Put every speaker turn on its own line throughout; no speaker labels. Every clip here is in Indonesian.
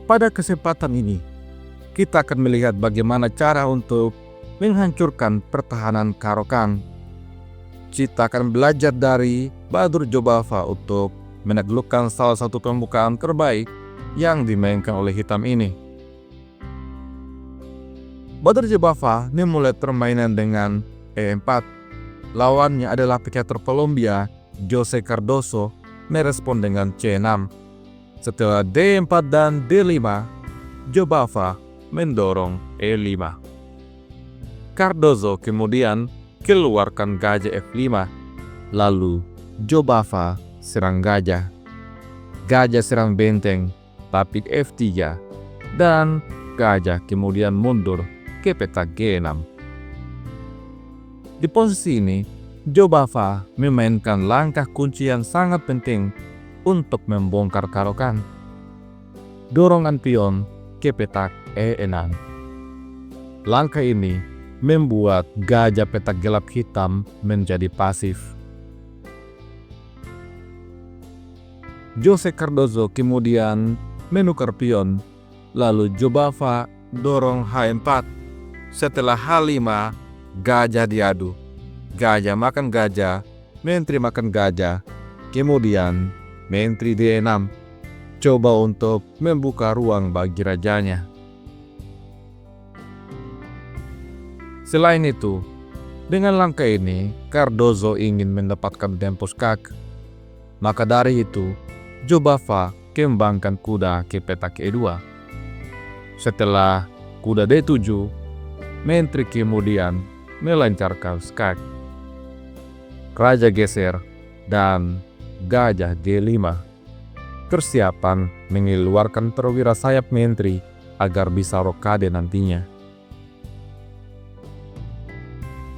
Pada kesempatan ini, kita akan melihat bagaimana cara untuk menghancurkan pertahanan Karokan. Kita akan belajar dari Badur Jobava untuk menaklukkan salah satu pembukaan terbaik yang dimainkan oleh hitam ini. Badur Jobava memulai permainan dengan E4. Lawannya adalah piketer Kolombia, Jose Cardoso, merespon dengan C6. Setelah D4 dan D5, Jobava mendorong E5. Cardoso kemudian keluarkan gajah F5, lalu Jobava serang gajah. Gajah serang benteng, tapi F3, dan gajah kemudian mundur ke petak G6. Di posisi ini, Jobava memainkan langkah kunci yang sangat penting untuk membongkar Karokan. Dorongan pion ke petak E6. Langkah ini membuat gajah petak gelap hitam menjadi pasif. Jose Cardoso kemudian menukar pion, lalu Jobava dorong H4. Setelah H5, gajah diadu. Gajah makan gajah, menteri makan gajah, kemudian menteri D6. Coba untuk membuka ruang bagi rajanya. Selain itu, dengan langkah ini, Cardoso ingin mendapatkan tempo skak. Maka dari itu, Jobava kembangkan kuda ke petak E2. Setelah kuda D7, menteri kemudian melancarkan skak. Raja geser dan gajah D5. Persiapan mengeluarkan perwira sayap menteri agar bisa rokade nantinya.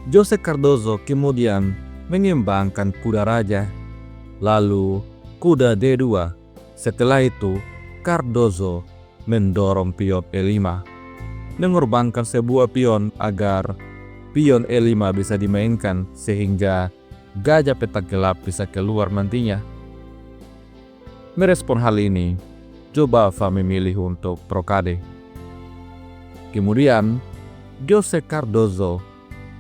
Jose Cardoso kemudian mengembangkan kuda raja, lalu kuda D2. Setelah itu, Cardoso mendorong pion E5, mengorbankan sebuah pion agar pion E5 bisa dimainkan sehingga gajah petak gelap bisa keluar nantinya. Merespon hal ini, Jobava memilih untuk rokade. Kemudian, Jose Cardoso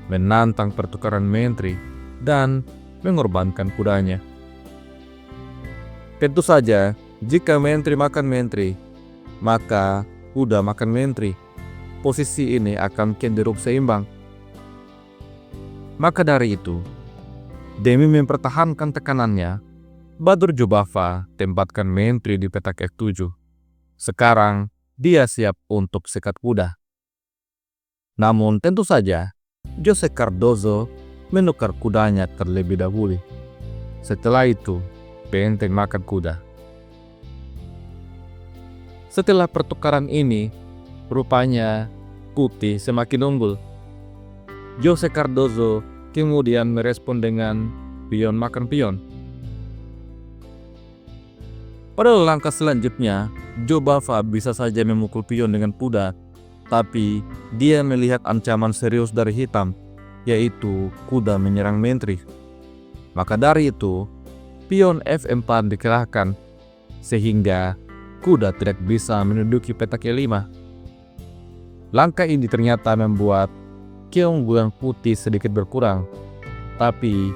menantang pertukaran menteri dan mengorbankan kudanya. Tentu saja, jika menteri makan menteri, maka kuda makan menteri. Posisi ini akan cenderung seimbang. Maka dari itu, demi mempertahankan tekanannya, Badur Jobava tempatkan menteri di petak F7. Sekarang, dia siap untuk sekat kuda. Namun tentu saja, Jose Cardoso menukar kudanya terlebih dahulu. Setelah itu, benteng makan kuda. Setelah pertukaran ini, rupanya putih semakin unggul. Jose Cardoso kemudian merespon dengan pion makan pion. Pada langkah selanjutnya, Jobava bisa saja memukul pion dengan kuda, tapi dia melihat ancaman serius dari hitam, yaitu kuda menyerang menteri. Maka dari itu, pion F4 dikerahkan, sehingga kuda tidak bisa menduduki petak E5. Langkah ini ternyata membuat keunggulan putih sedikit berkurang, tapi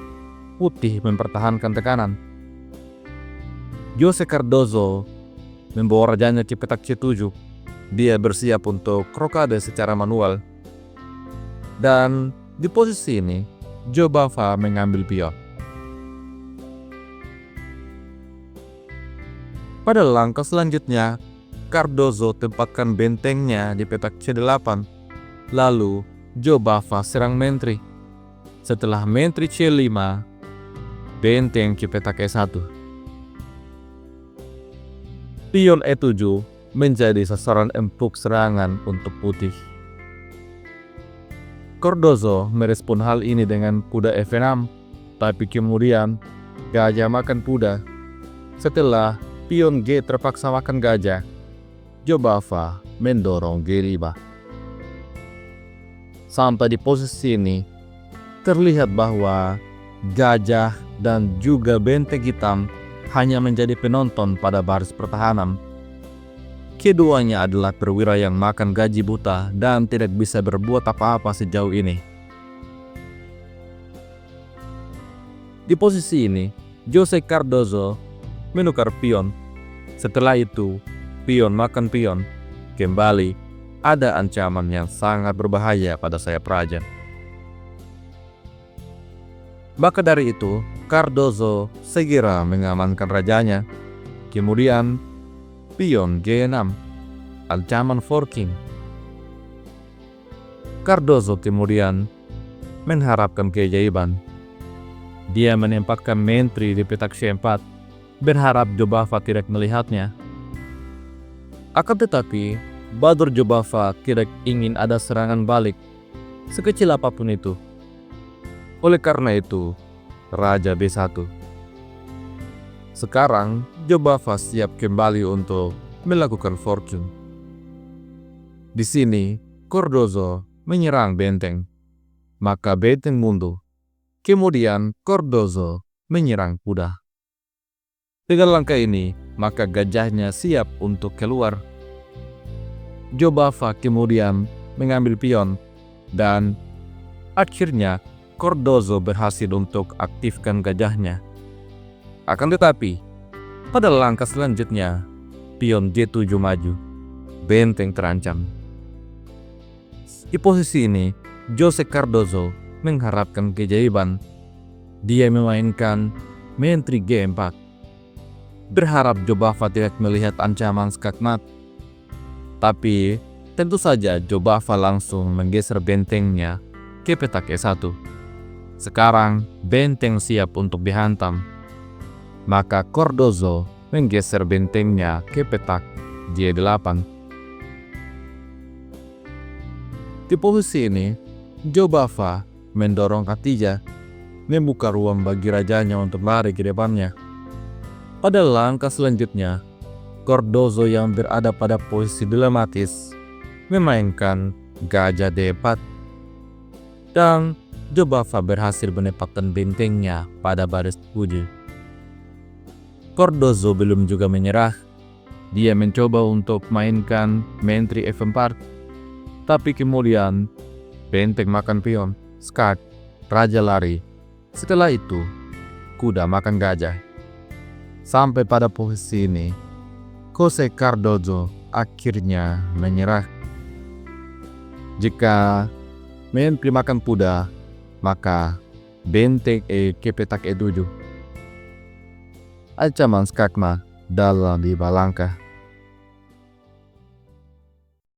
putih mempertahankan tekanan. Jose Cardoso membawa rajanya ke petak C7. Dia bersiap untuk rokade secara manual. Dan di posisi ini, Jobava mengambil pion. Pada langkah selanjutnya, Cardoso tempatkan bentengnya di petak C8. Lalu, Jobava serang menteri. Setelah menteri C5, benteng ke petak E1. Pion E7 menjadi sasaran empuk serangan untuk putih. Cardoso merespon hal ini dengan kuda F6, tapi kemudian gajah makan kuda. Setelah pion G terpaksa makan gajah, Jobava mendorong G5. Sampai di posisi ini, terlihat bahwa gajah dan juga benteng hitam hanya menjadi penonton pada baris pertahanan. Keduanya adalah perwira yang makan gaji buta dan tidak bisa berbuat apa-apa sejauh ini. Di posisi ini, Jose Cardozo menukar pion. Setelah itu, pion makan pion. Kembali, ada ancaman yang sangat berbahaya pada sayap raja. Maka dari itu, Cardozo segera mengamankan rajanya. Kemudian, pion G6, ancaman forking. Cardozo kemudian mengharapkan keajaiban. Dia menempatkan menteri di petak C4, berharap Jobava tidak melihatnya. Akan tetapi, Badur Jobava tidak ingin ada serangan balik, sekecil apapun itu. Oleh karena itu, Raja B1. Sekarang, Jobava siap kembali untuk melakukan fortune. Di sini, Cardozo menyerang benteng, maka benteng mundur. Kemudian Cardozo menyerang kuda. Dengan langkah ini, maka gajahnya siap untuk keluar. Jobava kemudian mengambil pion dan akhirnya Cardozo berhasil untuk aktifkan gajahnya. Akan tetapi, pada langkah selanjutnya, pion G7 maju. Benteng terancam. Di posisi ini, Jose Cardozo mengharapkan keajaiban. Dia memainkan menteri G4, berharap Jobava tidak melihat ancaman skakmat. Tapi tentu saja Jobava langsung menggeser bentengnya ke petak E1. Sekarang benteng siap untuk dihantam. Maka Cardozo menggeser bentengnya ke petak G8. Di posisi ini, Jobava mendorong Katija, membuka ruang bagi rajanya untuk lari ke depannya. Pada langkah selanjutnya, Cardozo yang berada pada posisi dilematis memainkan gajah D4, dan Jobava berhasil menempatkan bentengnya pada baris 7. Cardozo belum juga menyerah. Dia mencoba untuk mainkan menteri F4, tapi kemudian benteng makan pion, skak, raja lari. Setelah itu, kuda makan gajah. Sampai pada posisi ini, Jose Cardozo akhirnya menyerah. Jika menteri makan kuda, maka benteng E ke petak E7. Ancaman skakma dalam 5 langkah.